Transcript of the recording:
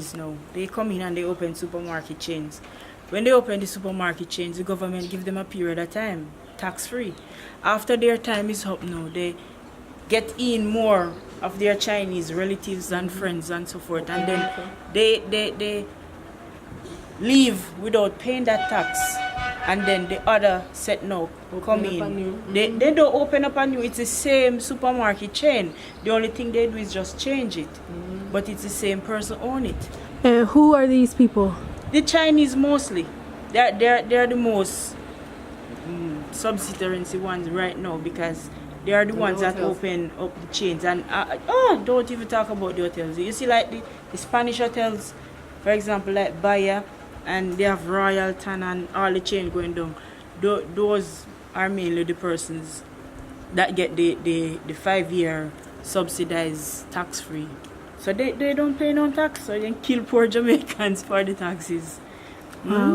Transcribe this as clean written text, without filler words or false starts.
Chinese now, they come in and they open supermarket chains. When they open the supermarket chains, the government give them a period of time, tax-free. After their time is up now, they get in more of their Chinese relatives and friends and so forth, and then they leave without paying that tax, and then the other set now come in. They don't open up a new. It's the same supermarket chain. The only thing they do is just change it, but it's the same person own it. Who are these people? The Chinese mostly. They're the most subsidiary ones right now, because they are the ones that open up the chains. And don't even talk about the hotels. You see, like the Spanish hotels, for example, like Bahia, and they have Royalton and all the chain going down. Those are mainly the persons that get the 5-year subsidized tax-free. So they don't pay no tax, so they kill poor Jamaicans for the taxes. Wow.